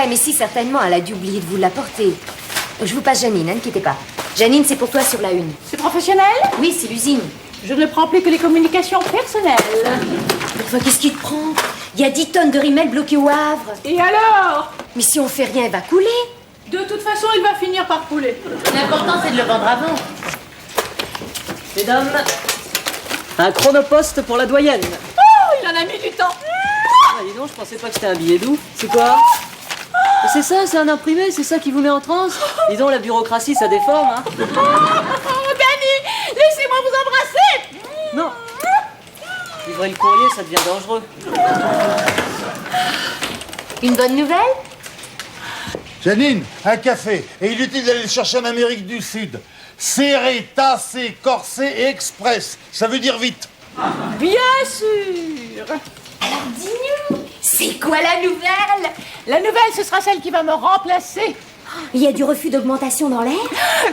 crème ici, certainement, elle a dû oublier de vous l'apporter. Je vous passe Janine, n'inquiétez pas. Janine, c'est pour toi sur la une. C'est professionnel? Oui, c'est l'usine. Je ne prends plus que les communications personnelles. Enfin, qu'est-ce qui te prend? Il y a 10 tonnes de rimel bloquées au Havre. Et alors? Mais si on fait rien, elle va couler. De toute façon, il va finir par couler. L'important, c'est de le vendre avant. Mesdames, un chronopost pour la doyenne. Oh, il en a mis du temps. Ah, dis donc, je pensais pas que c'était un billet doux. C'est quoi? C'est ça, c'est un imprimé, c'est ça qui vous met en transe? Dis donc, la bureaucratie, ça déforme, hein? Oh, Danny, laissez-moi vous embrasser. Non. Livrer le courrier, ça devient dangereux. Une bonne nouvelle? Janine, un café. Et inutile d'aller le chercher en Amérique du Sud. Serré, tassé, corsé et express. Ça veut dire vite. Bien sûr. Dis-nous, c'est quoi la nouvelle? La nouvelle, ce sera celle qui va me remplacer. Il y a du refus d'augmentation dans l'air?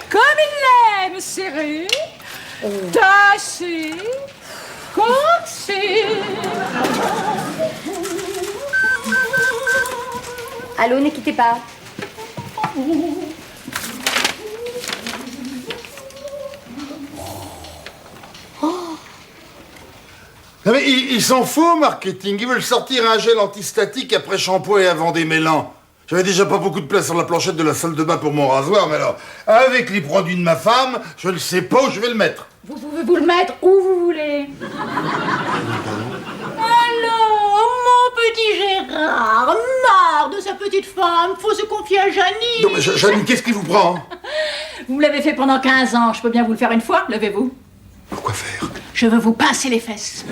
Comme il l'aime, serré, tassé, corsé. Allô, ne quittez pas. Non mais ils s'en foutent, marketing. Ils veulent sortir un gel antistatique après shampoing et avant démêlant. J'avais déjà pas beaucoup de place sur la planchette de la salle de bain pour mon rasoir, mais alors, avec les produits de ma femme, je ne sais pas où je vais le mettre. Vous pouvez vous le mettre où vous voulez. Alors, mon petit Gérard, marre de sa petite femme, faut se confier à Janine. Non mais Janine, qu'est-ce qui vous prend, hein? Vous me l'avez fait pendant 15 ans, je peux bien vous le faire une fois, levez-vous. Pourquoi faire? Je veux vous pincer les fesses.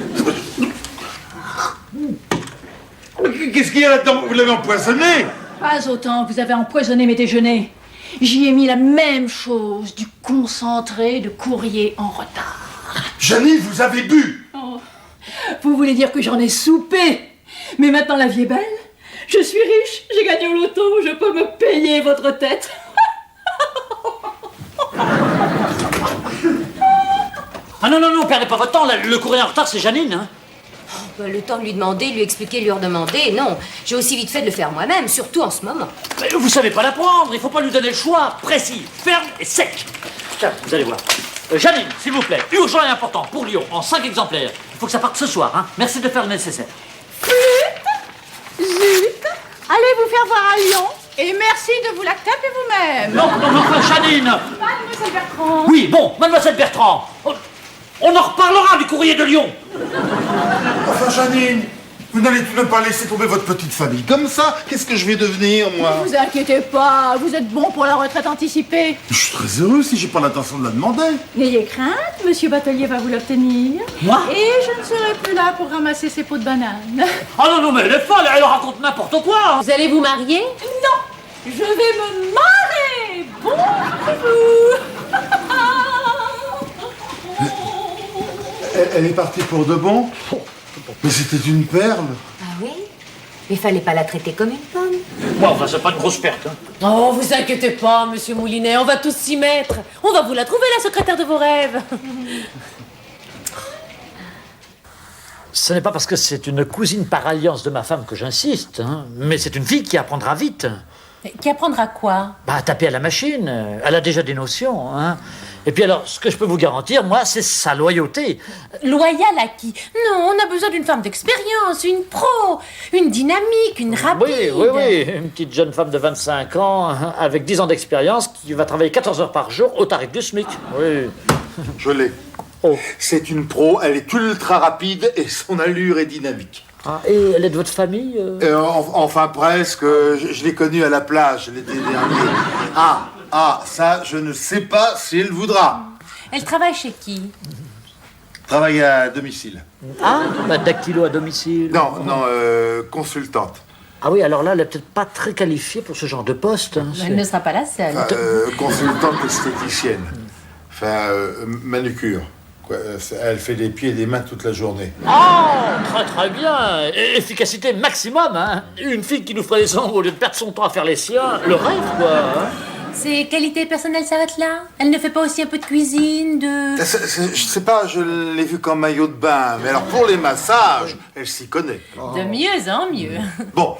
Qu'est-ce qu'il y a là-dedans? Vous l'avez empoisonné? Pas autant, vous avez empoisonné mes déjeuners. J'y ai mis la même chose, du concentré de courrier en retard. Janine, vous avez bu? Oh. Vous voulez dire que j'en ai soupé? Mais maintenant la vie est belle. Je suis riche, j'ai gagné au loto, je peux me payer votre tête. Ah non, non, non, perdez pas votre temps, le courrier en retard, c'est Janine, hein. Le temps de lui demander, lui expliquer, lui redemander, non. J'ai aussi vite fait de le faire moi-même, surtout en ce moment. Mais vous savez pas la prendre, il faut pas lui donner le choix, précis, ferme et sec. Tiens, vous allez voir. Janine, s'il vous plaît, urgent et important, pour Lyon, en 5 exemplaires. Il faut que ça parte ce soir, hein. Merci de faire le nécessaire. Zut, allez vous faire voir à Lyon et merci de vous la taper vous-même. Non, non, non, enfin, Janine. Mademoiselle Bertrand. Oui, bon, mademoiselle Bertrand. On en reparlera du courrier de Lyon. Enfin, Janine, vous n'allez tout de même pas laisser tomber votre petite famille comme ça? Qu'est-ce que je vais devenir, moi? Ne vous inquiétez pas, vous êtes bon pour la retraite anticipée. Je suis très heureux si j'ai pas l'intention de la demander. N'ayez crainte, monsieur Batelier va vous l'obtenir. Moi? Et je ne serai plus là pour ramasser ses pots de banane. Ah non, non, mais elle est folle, elle raconte n'importe quoi. Vous allez vous marier? Non, je vais me marrer. Bon bisous. Elle est partie pour de bon? Mais c'était une perle. Ah oui? Mais fallait pas la traiter comme une pomme. Bon, enfin, c'est pas une grosse perte, hein. Oh, vous inquiétez pas, monsieur Moulinet, on va tous s'y mettre. On va vous la trouver, la secrétaire de vos rêves. Ce n'est pas parce que c'est une cousine par alliance de ma femme que j'insiste, hein, mais c'est une fille qui apprendra vite. Qui apprendra quoi? Bah, à taper à la machine. Elle a déjà des notions, hein. Et puis alors, ce que je peux vous garantir, moi, c'est sa loyauté. Loyale à qui? Non, on a besoin d'une femme d'expérience, une pro, une dynamique, une rapide. Oui, oui, oui. Une petite jeune femme de 25 ans, hein, avec 10 ans d'expérience, qui va travailler 14 heures par jour au tarif du SMIC. Oui. Je l'ai. Oh. C'est une pro, elle est ultra rapide et son allure est dynamique. Ah, et elle est de votre famille Enfin presque, je l'ai connue à la plage l'été dernier. Ça, je ne sais pas si elle voudra. Elle travaille chez qui? Travaille à domicile. Ah, bah, dactylo à domicile. Non, consultante. Ah oui, alors là, elle est peut-être pas très qualifiée pour ce genre de poste. Hein, Elle ne sera pas la seule. Consultante esthéticienne. Enfin, manucure. Quoi, elle fait des pieds et des mains toute la journée. Oh, très très bien. Efficacité maximum, hein. Une fille qui nous ferait les ongles au lieu de perdre son temps à faire les siens, le rêve, quoi. Hein. Ses qualités personnelles s'arrêtent là? Elle ne fait pas aussi un peu de cuisine, de... Je sais pas, je l'ai vue qu'en maillot de bain, mais alors pour les massages, elle s'y connaît. De mieux en mieux. Bon,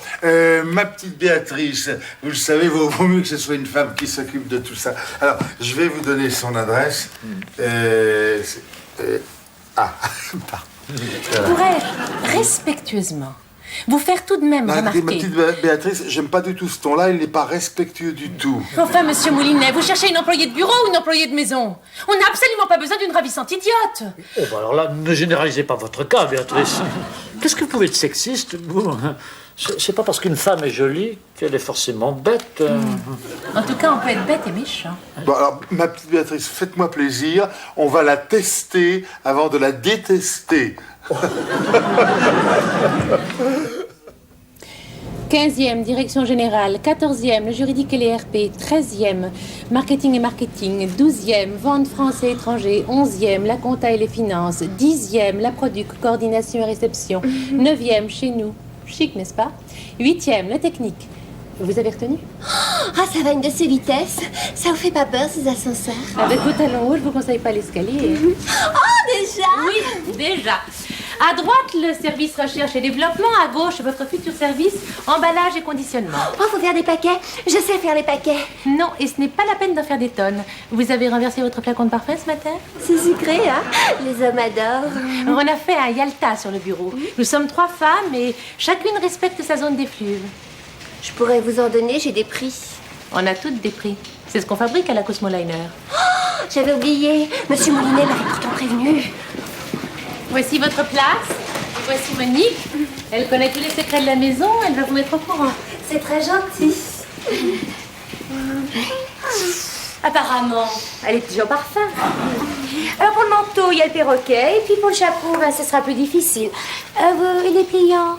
ma petite Béatrice, vous le savez, vaut mieux que ce soit une femme qui s'occupe de tout ça. Alors, je vais vous donner son adresse. Pardon. Je pourrais respectueusement vous faire tout de même Ma remarquer... petite Béatrice, j'aime pas du tout ce ton-là, il n'est pas respectueux du tout. Enfin, monsieur Moulinet, vous cherchez une employée de bureau ou une employée de maison? On n'a absolument pas besoin d'une ravissante idiote. Oh, bah alors là, ne généralisez pas votre cas, Béatrice. Qu'est-ce que vous pouvez être sexiste, vous? C'est pas parce qu'une femme est jolie qu'elle est forcément bête. En tout cas, on peut être bête et méchant. Bon, alors, ma petite Béatrice, faites-moi plaisir, on va la tester avant de la détester. 15e, direction générale. 14e, le juridique et les RP. 13e, marketing et marketing. 12e, vente français et étrangers. 11e, la compta et les finances. 10e, la produc, coordination et réception. 9e, chez nous. Chic, n'est-ce pas? 8e, la technique. Vous avez retenu? Ah, ça va une de ces vitesses. Ça vous fait pas peur, ces ascenseurs? Avec vos talons hauts, je vous conseille pas l'escalier. Oh, déjà? Oui, déjà. À droite, le service recherche et développement. À gauche, votre futur service, emballage et conditionnement. Oh, faut faire des paquets. Je sais faire les paquets. Non, et ce n'est pas la peine d'en faire des tonnes. Vous avez renversé votre flacon de parfum ce matin? C'est sucré, hein? Les hommes adorent. On a fait un Yalta sur le bureau. Nous sommes 3 femmes et chacune respecte sa zone d'effluve. Je pourrais vous en donner, j'ai des prix. On a toutes des prix. C'est ce qu'on fabrique à la Cosmoliner. Oh, j'avais oublié. Monsieur Moulinet m'avait pourtant prévenu. Voici votre place. Et voici Monique. Elle connaît tous les secrets de la maison. Elle va vous mettre au courant. C'est très gentil. Apparemment, elle est toujours parfum. Alors pour le manteau, il y a le perroquet. Et puis pour le chapeau, ce sera plus difficile. Il est pliant.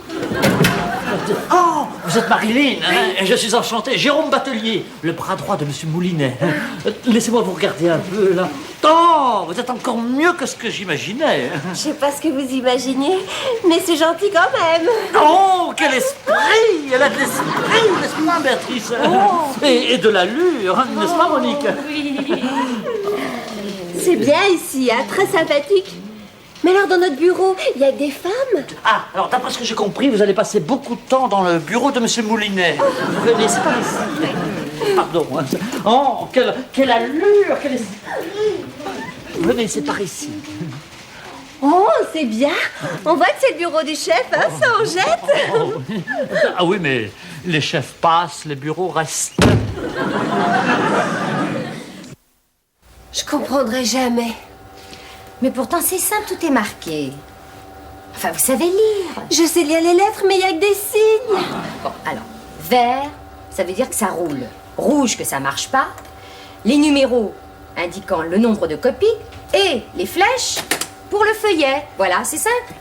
Oh, vous êtes Marilyn, hein, et je suis enchanté. Jérôme Batelier, le bras droit de Monsieur Moulinet. Laissez-moi vous regarder un peu, là. Oh, vous êtes encore mieux que ce que j'imaginais. Je sais pas ce que vous imaginez, mais c'est gentil quand même. Oh, quel esprit! Elle a de l'esprit, n'est-ce pas, Béatrice? Et de l'allure, n'est-ce pas, Monique? C'est bien ici, hein, très sympathique. Mais alors dans notre bureau, il y a des femmes? Ah, alors d'après ce que j'ai compris, vous allez passer beaucoup de temps dans le bureau de Monsieur Moulinet. Venez, c'est par ici. Pardon. Hein. Oh, quelle allure, quel esprit! Venez, c'est par ici. Oh, c'est bien. On voit que c'est le bureau du chef, hein, ça on jette. Ah oui, mais les chefs passent, les bureaux restent. Je comprendrai jamais. Mais pourtant c'est simple, tout est marqué. Enfin, vous savez lire. Je sais lire les lettres, mais il n'y a que des signes. Bon, alors, vert, ça veut dire que ça roule. Rouge, que ça marche pas. Les numéros indiquant le nombre de copies. Et les flèches pour le feuillet. Voilà, c'est simple.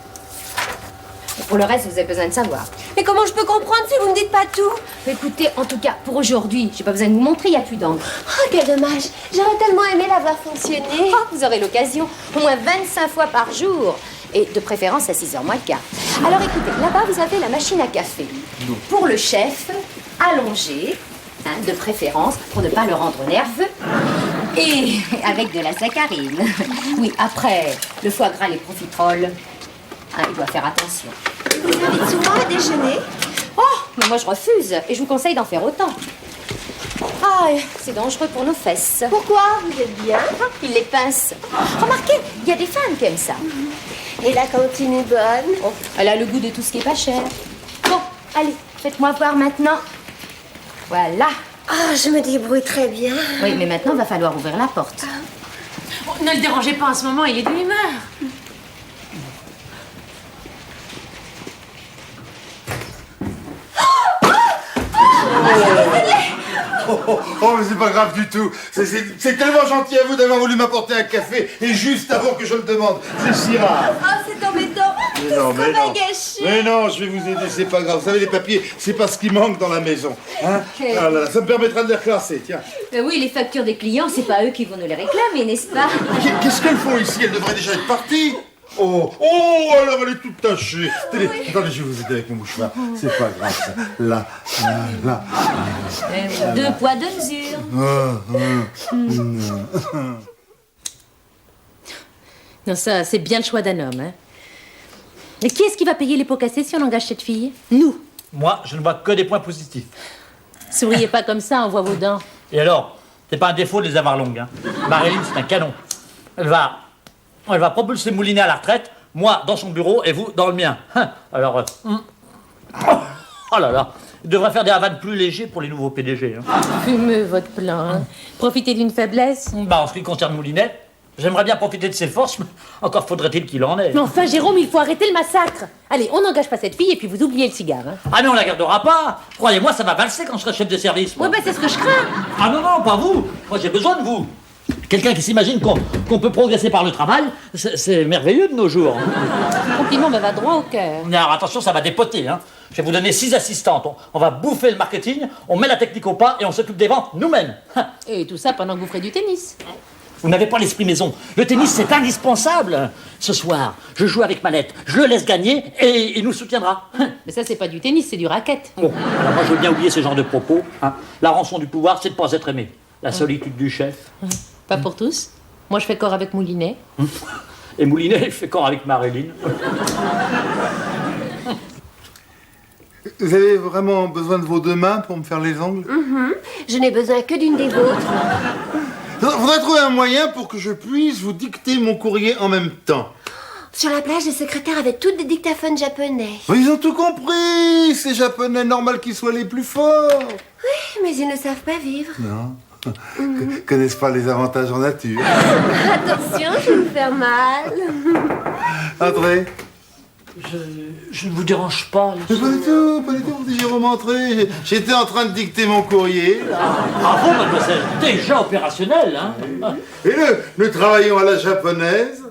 Et pour le reste, vous avez besoin de savoir. Mais comment je peux comprendre si vous ne me dites pas tout? Écoutez, en tout cas, pour aujourd'hui, j'ai pas besoin de vous montrer, il n'y a plus d'encre. Oh, quel dommage. J'aurais tellement aimé la voir fonctionner. Oh, vous aurez l'occasion, au moins 25 fois par jour. Et de préférence à 6h moins le quart. Alors écoutez, là-bas, vous avez la machine à café. Pour le chef, allongé, hein, de préférence, pour ne pas le rendre nerveux. Et avec de la saccharine. Oui, après, le foie gras, les profiteroles. Hein, il doit faire attention. Vous invitez souvent à déjeuner? Oh, mais moi je refuse. Et je vous conseille d'en faire autant. Ah, c'est dangereux pour nos fesses. Pourquoi? Vous êtes bien? Il les pince. Remarquez, il y a des femmes qui aiment ça. Et la cantine est bonne? Oh, elle a le goût de tout ce qui est pas cher. Bon, allez, faites-moi voir maintenant. Voilà. Ah, je me débrouille très bien. Oui, mais maintenant, il va falloir ouvrir la porte. Oh, ne le dérangez pas en ce moment, il est de humeur. Oh, mais c'est pas grave du tout. C'est tellement gentil à vous d'avoir voulu m'apporter un café et juste avant que je le demande. C'est si rare. Ah, c'est embêtant. Tout non, ce qu'on va gâcher. Mais non, je vais vous aider, c'est pas grave. Vous savez, les papiers, c'est pas ce qui manque dans la maison. Hein? Ah là là, ça me permettra de les reclasser, tiens. Oui, les factures des clients, c'est pas eux qui vont nous les réclamer, n'est-ce pas? Qu'est-ce qu'elles font ici? Elles devraient déjà être parties. Oh, alors elle est toute tachée. Attendez, je vais vous aider avec mon mouchoir. C'est pas grave, ça. Là. Deux poids, deux mesures. Non, ça, c'est bien le choix d'un homme, hein. Et qui est-ce qui va payer les pots cassés si on engage cette fille? Nous. Moi, je ne vois que des points positifs. Souriez pas comme ça, on voit vos dents. Et alors, c'est pas un défaut de les avoir longues, hein. Marilyn, c'est un canon. Elle va propulser Moulinet à la retraite, moi dans son bureau et vous dans le mien. Alors, oh là là, il devrait faire des havanes plus légers pour les nouveaux PDG. Hein. Fumeux, votre plan, hein. Profitez d'une faiblesse. En ce qui concerne Moulinet, j'aimerais bien profiter de ses forces, mais encore faudrait-il qu'il en ait. Mais enfin, Jérôme, il faut arrêter le massacre. Allez, on n'engage pas cette fille et puis vous oubliez le cigare, hein. Ah mais on la gardera pas. Croyez-moi, ça va valser quand je serai chef de service. Moi. Ouais, c'est ce que je crains. Ah non, pas vous. Moi, j'ai besoin de vous. Quelqu'un qui s'imagine qu'on peut progresser par le travail, c'est merveilleux de nos jours. Le compliment me va droit au cœur. Alors attention, ça va dépoter. Hein. Je vais vous donner 6 assistantes. On va bouffer le marketing, on met la technique au pas et on s'occupe des ventes nous-mêmes. Et tout ça pendant que vous ferez du tennis. Vous n'avez pas l'esprit maison. Le tennis, c'est indispensable. Ce soir, je joue avec Manette, je le laisse gagner et il nous soutiendra. Mais ça, c'est pas du tennis, c'est du racket. Bon, alors moi, je veux bien oublier ce genre de propos. Hein. La rançon du pouvoir, c'est de ne pas être aimé. La solitude du chef. Pas pour tous. Moi, je fais corps avec Moulinet. Et Moulinet, il fait corps avec Marilyn. Vous avez vraiment besoin de vos 2 mains pour me faire les ongles? Je n'ai besoin que d'une des vôtres. Faudrait trouver un moyen pour que je puisse vous dicter mon courrier en même temps. Sur la plage, les secrétaires avaient toutes des dictaphones japonais. Mais ils ont tout compris. C'est japonais, normal qu'ils soient les plus forts. Oui, mais ils ne savent pas vivre. Non. Connaissent pas les avantages en nature. Attention, je vais vous faire mal. Entrez. Je ne vous dérange pas. Mais pas du tout, vous dites Jérôme, entrez. J'étais en train de dicter mon courrier. Bravo, mademoiselle. Déjà opérationnel, hein. Et nous travaillons à la japonaise.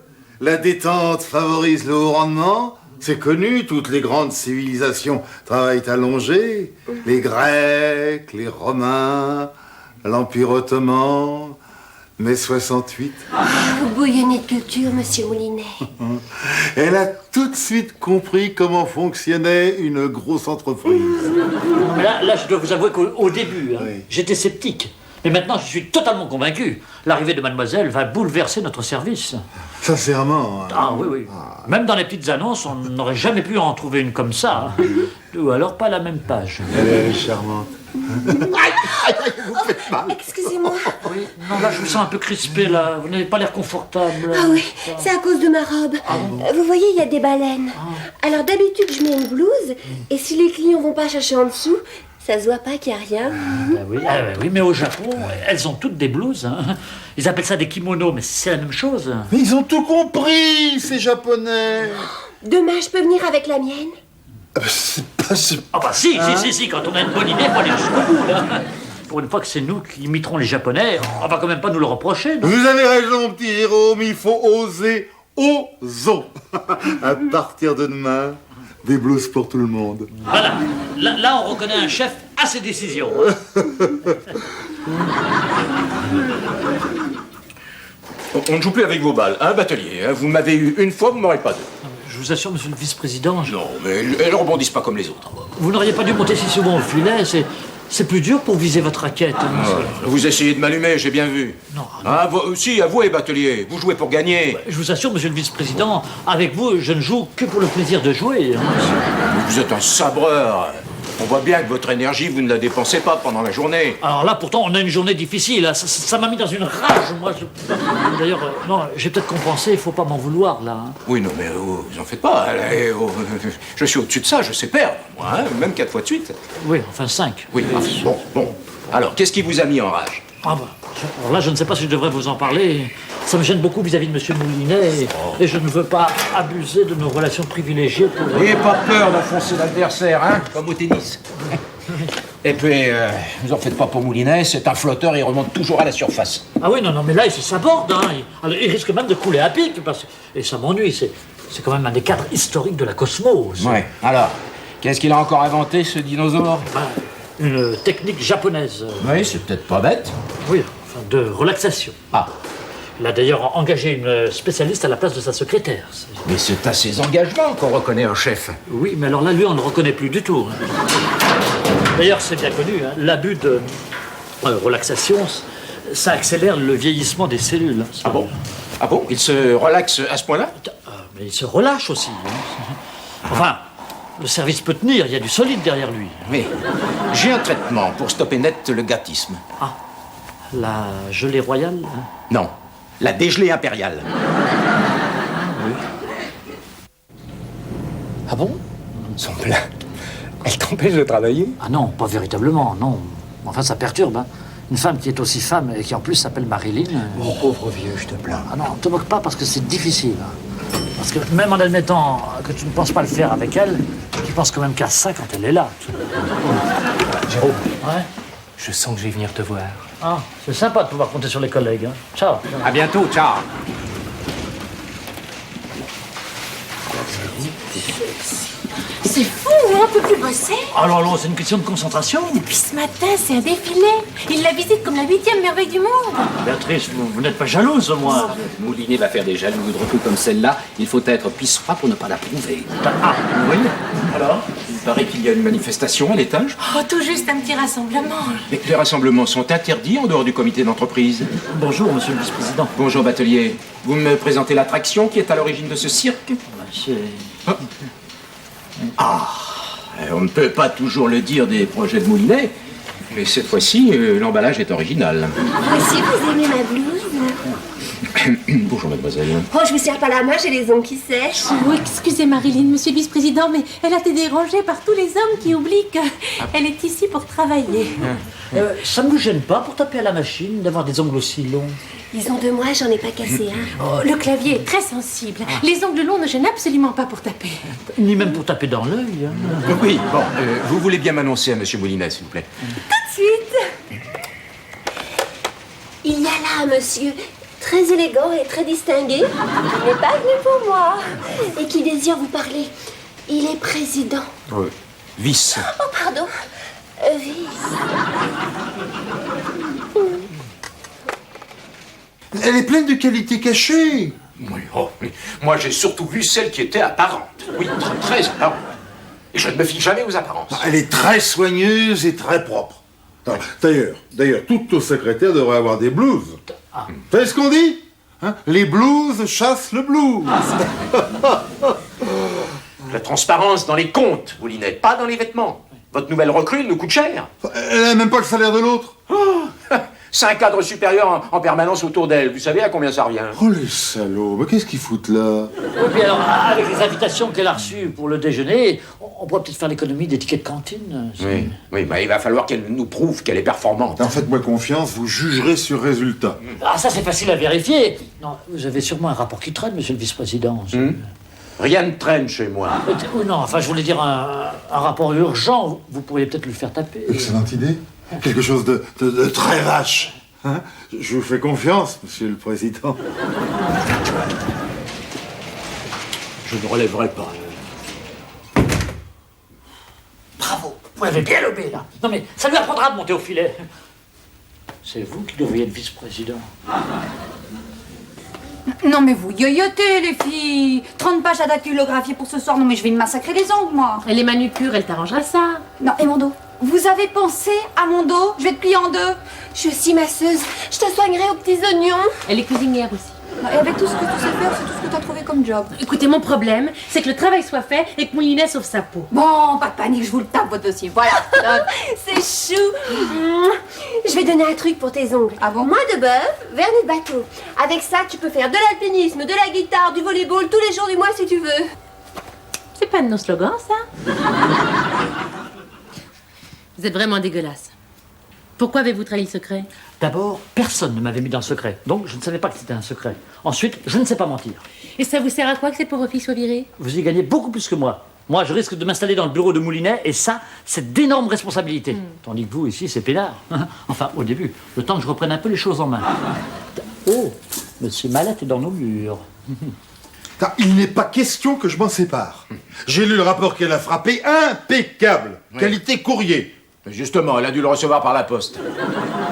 La détente favorise le haut rendement. C'est connu, toutes les grandes civilisations travaillent allongé. Les Grecs, les Romains, l'Empire ottoman, mai 68. Vous bouillonnez de culture, monsieur Moulinet. Elle a tout de suite compris comment fonctionnait une grosse entreprise. Non, mais là, je dois vous avouer qu'au début, hein, Oui. j'étais sceptique. Mais maintenant, je suis totalement convaincu. L'arrivée de mademoiselle va bouleverser notre service. Sincèrement. Ah oui. Même dans les petites annonces, on n'aurait jamais pu en trouver une comme ça. Ou alors pas la même page. Elle est charmante. Vous faites mal. Excusez-moi. Oui, non, là, je me sens un peu crispé, là. Vous n'avez pas l'air confortable. Ah oui, c'est à cause de ma robe. Vous voyez, il y a des baleines. Alors d'habitude, je mets une blouse, et si les clients vont pas chercher en dessous, ça se voit pas qu'il y a rien. Oui, mais au Japon, elles ont toutes des blouses. Hein. Ils appellent ça des kimonos, mais c'est la même chose. Mais ils ont tout compris, ces Japonais. Demain, je peux venir avec la mienne? C'est pas... Ah bah si, quand on a une bonne idée, il faut aller jusqu'au bout, là. Pour une fois que c'est nous qui imiterons les Japonais, on va quand même pas nous le reprocher, non? Vous avez raison, petit Jérôme, il faut oser. Osons. À partir de demain, des blouses pour tout le monde. Voilà, là on reconnaît un chef à ses décisions. On ne joue plus avec vos balles, hein, Batelier. Vous m'avez eu une fois, vous m'aurez pas 2. Je vous assure, monsieur le vice-président, Non, mais elles rebondissent pas comme les autres. vous n'auriez pas dû monter si souvent au filet, c'est plus dur pour viser votre raquette. Monsieur. Vous essayez de m'allumer, j'ai bien vu. Non. Ah, si, avouez, Batelier, vous jouez pour gagner. Je vous assure, monsieur le vice-président, avec vous, je ne joue que pour le plaisir de jouer. Hein, monsieur. Vous êtes un sabreur. On voit bien que votre énergie, vous ne la dépensez pas pendant la journée. Alors là, pourtant, on a une journée difficile. Hein. Ça m'a mis dans une rage, moi. D'ailleurs, non, j'ai peut-être compensé, il faut pas m'en vouloir, là. Hein. Oui, non, mais vous en faites pas. Allez, je suis au-dessus de ça, je sais perdre. Moi, hein, même 4 fois de suite. Oui, enfin 5. Oui, bon. Alors, qu'est-ce qui vous a mis en rage? Ah bah, alors là, je ne sais pas si je devrais vous en parler. Ça me gêne beaucoup vis-à-vis de monsieur Moulinet. Et je ne veux pas abuser de nos relations privilégiées pour... N'ayez pas peur d'enfoncer l'adversaire, hein, comme au tennis. Et puis, vous en faites pas pour Moulinet, c'est un flotteur, il remonte toujours à la surface. Ah oui, non, mais là, il se saborde. Hein. Il risque même de couler à pic. Et ça m'ennuie. C'est quand même un des cadres historiques de la Cosmos. Ouais, alors, qu'est-ce qu'il a encore inventé, ce dinosaure? Une technique japonaise. Oui, c'est peut-être pas bête. Oui, enfin, de relaxation. Ah, Il a d'ailleurs engagé une spécialiste à la place de sa secrétaire. Mais c'est à ses engagements qu'on reconnaît un chef. Oui, mais alors là, lui, on ne le reconnaît plus du tout. D'ailleurs, c'est bien connu, hein, l'abus de relaxation, ça accélère le vieillissement des cellules. Ah bon? Ah bon? Il se relaxe à ce point-là? Mais il se relâche aussi. Hein. Enfin, le service peut tenir, il y a du solide derrière lui. Mais j'ai un traitement pour stopper net le gâtisme. Ah, la gelée royale hein? Non, la dégelée impériale. Ah bon? Son plein. Elle t'empêche de travailler? Ah non, pas véritablement, non. Enfin, ça perturbe, hein. Une femme qui est aussi femme et qui en plus s'appelle Marilyn... Mon pauvre vieux, je te plains. Ah non, ne te moque pas parce que c'est difficile. Hein. Parce que même en admettant que tu ne penses pas le faire avec elle, tu penses quand même qu'à ça quand elle est là. Jérôme, Ouais. je sens que je vais venir te voir. Ah, c'est sympa de pouvoir compter sur les collègues. Hein. Ciao. À bientôt, ciao. C'est fou, on peut plus bosser. Alors, c'est une question de concentration. Depuis ce matin, c'est un défilé. Il la visite comme la 8e merveille du monde. Béatrice, vous n'êtes pas jalouse, au moins. Moulinet va faire des jaloux comme celle-là. Il faut être pisse-froid pour ne pas l'approuver. Ah, oui. Alors Il paraît qu'il y a une manifestation à l'étage. Oh, tout juste un petit rassemblement. Mais les rassemblements sont interdits en dehors du comité d'entreprise. Bonjour, monsieur le vice-président. Bonjour, Batelier. Vous me présentez l'attraction qui est à l'origine de ce cirque? On ne peut pas toujours le dire des projets de Moulinet, mais cette fois-ci, l'emballage est original. Voici, vous aimez ma blouse? Bonjour, mademoiselle. Oh, je vous serre pas la main, j'ai les ongles qui sèchent. Oh, excusez Marilyn, monsieur le vice-président, mais elle a été dérangée par tous les hommes qui oublient qu'elle est ici pour travailler. Ça ne me gêne pas pour taper à la machine d'avoir des ongles aussi longs. Ils ont 2 mois, j'en ai pas cassé un. Oh, le clavier est très sensible. Les ongles longs ne gênent absolument pas pour taper. Ni même pour taper dans l'œil. Hein. Oui, bon, vous voulez bien m'annoncer à monsieur Moulinet, s'il vous plaît? Tout de suite. Il y a là un monsieur très élégant et très distingué, qui n'est pas venu pour moi, et qui désire vous parler. Il est président. Vice. Oh, pardon. Vice. Elle est pleine de qualités cachées. Oui, oui. Moi, j'ai surtout vu celle qui était apparente. Oui, très apparente. Et je ne me fie jamais aux apparences. Elle est très soigneuse et très propre. D'ailleurs, toutes nos secrétaires devraient avoir des blouses. Vous savez ce qu'on dit? Hein? Les blouses chassent le blues. La transparence dans les comptes, Moulinet, pas dans les vêtements. Votre nouvelle recrue nous coûte cher. Elle n'a même pas le salaire de l'autre. 5 cadres supérieurs en permanence autour d'elle. Vous savez à combien ça revient? Oh les salauds, mais qu'est-ce qu'ils foutent là? Oui, puis alors, avec les invitations qu'elle a reçues pour le déjeuner, on pourrait peut-être faire l'économie des tickets de cantine. Oui, bah, il va falloir qu'elle nous prouve qu'elle est performante. En faites-moi confiance, vous jugerez sur résultat. Ah, ça c'est facile à vérifier. Non, vous avez sûrement un rapport qui traîne, monsieur le vice-président. Rien ne traîne chez moi. Oui, non, enfin, je voulais dire un rapport urgent. Vous pourriez peut-être le faire taper. Excellente idée. Quelque chose de très vache. Hein? Je vous fais confiance, monsieur le président. Je ne relèverai pas. Bravo, vous l'avez bien lobé, là. Non, mais ça lui apprendra de monter au filet. C'est vous qui devriez être vice-président. Non mais vous yoyotez les filles. 30 pages à dactylographier pour ce soir. Non mais je vais me massacrer les ongles moi. Et les manucures, elle t'arrangera ça. Non, et mon dos? Vous avez pensé à mon dos? Je vais te plier en 2. Je suis aussi masseuse. Je te soignerai aux petits oignons. Elle est cuisinière aussi. Et avec tout ce que tu sais faire, c'est tout ce que t'as trouvé comme job. Écoutez, mon problème, c'est que le travail soit fait et que Moulinet sauve sa peau. Bon, pas de panique, je vous le tape votre dossier. Voilà. C'est chou. Je vais donner un truc pour tes ongles. Ah bon? Moins de bœuf, vernis de bateau. Avec ça, tu peux faire de l'alpinisme, de la guitare, du volleyball tous les jours du mois si tu veux. C'est pas de nos slogans, ça? Vous êtes vraiment dégueulasse. Pourquoi avez-vous trahi le secret? D'abord, personne ne m'avait mis dans le secret, donc je ne savais pas que c'était un secret. Ensuite, je ne sais pas mentir. Et ça vous sert à quoi que ces pauvres filles soient virées? Vous y gagnez beaucoup plus que moi. Moi, je risque de m'installer dans le bureau de Moulinet, et ça, c'est d'énormes responsabilités. Tandis que vous, ici, c'est peinard. Enfin, au début, le temps que je reprenne un peu les choses en main. Oh, Monsieur Mallette est dans nos murs. Il n'est pas question que je m'en sépare. J'ai lu le rapport qu'elle a frappé, impeccable. Oui. Qualité courrier. Justement, elle a dû le recevoir par la poste.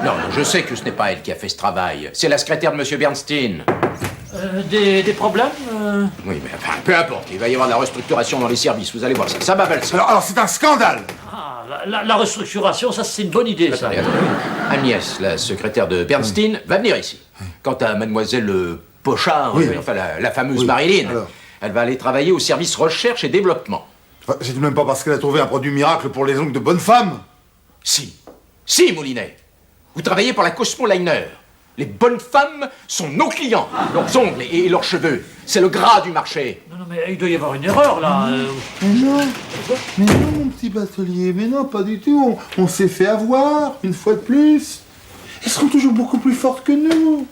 Non, je sais que ce n'est pas elle qui a fait ce travail. C'est la secrétaire de Monsieur Bernstein. Des problèmes Oui, mais enfin, peu importe. Il va y avoir de la restructuration dans les services. Vous allez voir ça. Ça va valser. Alors c'est un scandale. Ah, la restructuration, ça c'est une bonne idée, ça. Attendez. Agnès, la secrétaire de Bernstein, va venir ici. Quant à mademoiselle Pochard, enfin la fameuse Marilyn, elle va aller travailler au service recherche et développement. C'est tout de même pas parce qu'elle a trouvé un produit miracle pour les ongles de bonne femme. Si, Moulinet. Vous travaillez pour la Cosmo Liner. Les bonnes femmes sont nos clients. Leurs ongles et leurs cheveux. C'est le gras du marché. Non, mais il doit y avoir une erreur, là. Mais non, mon petit batelier, mais non, pas du tout. On s'est fait avoir, une fois de plus. Elles seront toujours beaucoup plus fortes que nous.